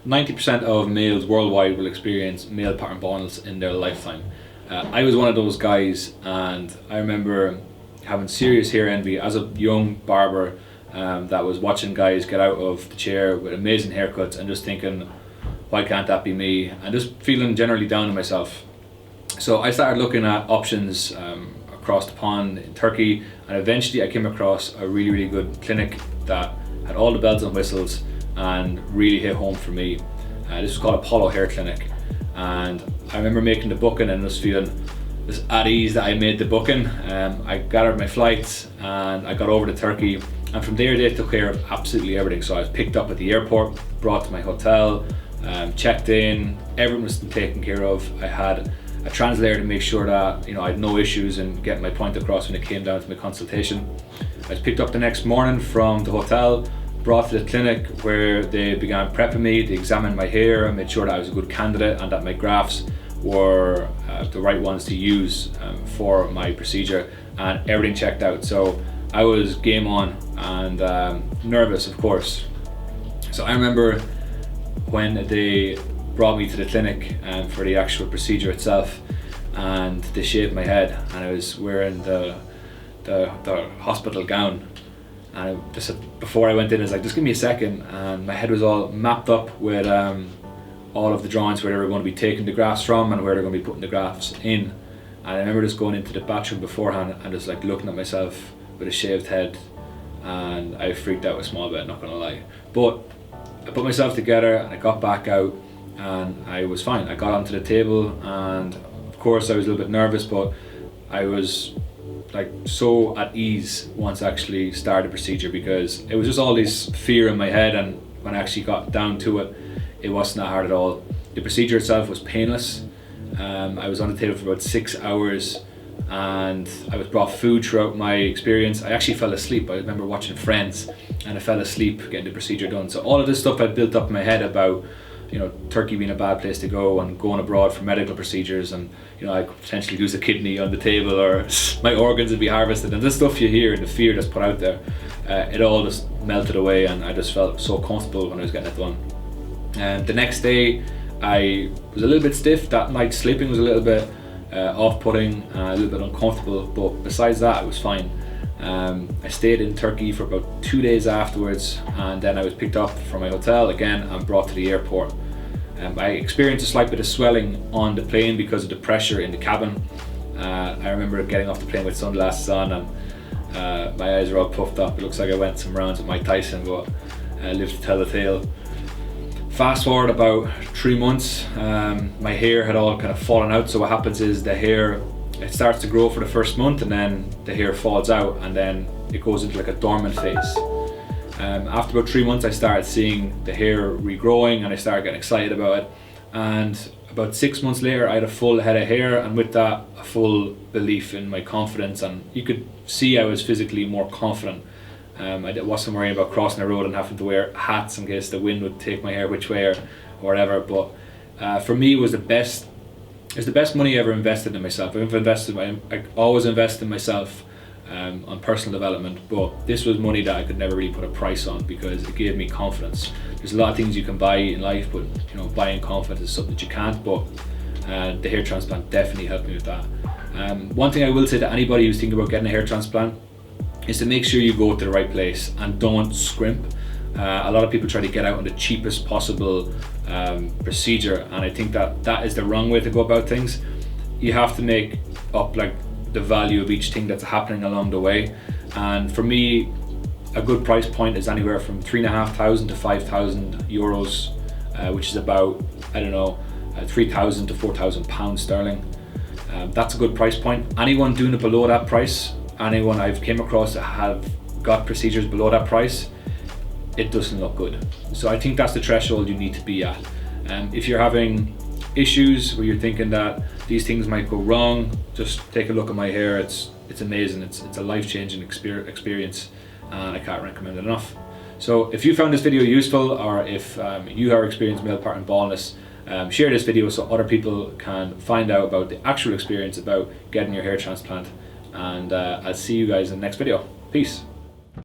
90% of males worldwide will experience male pattern baldness in their lifetime. I was one of those guys, and I remember having serious hair envy as a young barber that was watching guys get out of the chair with amazing haircuts and just thinking, why can't that be me? And just feeling generally down on myself. So I started looking at options across the pond in Turkey, and eventually I came across a really good clinic that had all the bells and whistles and really hit home for me. This was called Apollo Hair Clinic, and I remember making the booking and just feeling just at ease that I made the booking. I gathered my flights and I got over to Turkey, and from there they took care of absolutely everything. So I was picked up at the airport, brought to my hotel, checked in, everything was taken care of. I had a translator to make sure that I had no issues in getting my point across when it came down to my consultation. I was picked up the next morning from the hotel, brought to the clinic where they began prepping me. They examined my hair and made sure that I was a good candidate and that my grafts were the right ones to use for my procedure, and everything checked out. So I was game on and nervous, of course. So I remember when they brought me to the clinic for the actual procedure itself, and they shaved my head, and I was wearing the hospital gown. And I just said, before I went in, I was like, just give me a second, and my head was all mapped up with all of the drawings where they were going to be taking the grafts from and where they're going to be putting the grafts in. And I remember just going into the bathroom beforehand and just like looking at myself with a shaved head, and I freaked out a small bit, not gonna lie. But I put myself together and I got back out and I was fine. I got onto the table, and of course I was a little bit nervous, but I was like so at ease once I actually started the procedure, because it was just all this fear in my head, and when I actually got down to it, it wasn't that hard at all. The procedure itself was painless. I was on the table for about 6 hours, and I was brought food throughout my experience. I actually fell asleep. I remember watching Friends and I fell asleep getting the procedure done. So all of this stuff I built up in my head about Turkey being a bad place to go and going abroad for medical procedures, and I could potentially lose a kidney on the table or my organs would be harvested, and this stuff you hear and the fear that's put out there, it all just melted away, and I just felt so comfortable when I was getting it done. The next day I was a little bit stiff. That night sleeping was a little bit off-putting, a little bit uncomfortable, but besides that it was fine. I stayed in Turkey for about 2 days afterwards, and then I was picked up from my hotel again and brought to the airport. I experienced a slight bit of swelling on the plane because of the pressure in the cabin. I remember getting off the plane with sunglasses on, and my eyes were all puffed up. It looks like I went some rounds with Mike Tyson, but lived to tell the tale. Fast forward about 3 months, my hair had all kind of fallen out. So what happens is the hair, it starts to grow for the first month, and then the hair falls out, and then it goes into like a dormant phase. After about 3 months I started seeing the hair regrowing, and I started getting excited about it, and about 6 months later I had a full head of hair, and with that a full belief in my confidence, and you could see I was physically more confident. I wasn't worrying about crossing the road and having to wear hats in case the wind would take my hair which way or whatever. But for me it was the best money I ever invested in myself. I always invest in myself on personal development, but this was money that I could never really put a price on because it gave me confidence. There's a lot of things you can buy in life, but buying confidence is something that you can't. But the hair transplant definitely helped me with that. One thing I will say to anybody who's thinking about getting a hair transplant is to make sure you go to the right place and don't scrimp. A lot of people try to get out on the cheapest possible procedure, and I think that is the wrong way to go about things. You have to make up like the value of each thing that's happening along the way, and for me a good price point is anywhere from 3,500 to 5,000 euros, which is about 3,000 to 4,000 pounds sterling. That's a good price point. Anyone doing it below that price, anyone I've came across that have got procedures below that price, it doesn't look good. So I think that's the threshold you need to be at. If you're having issues where you're thinking that these things might go wrong, just take a look at my hair. It's amazing. It's a life-changing experience, and I can't recommend it enough. So if you found this video useful, or if you are experiencing male pattern baldness, share this video so other people can find out about the actual experience about getting your hair transplant. And I'll see you guys in the next video. Peace.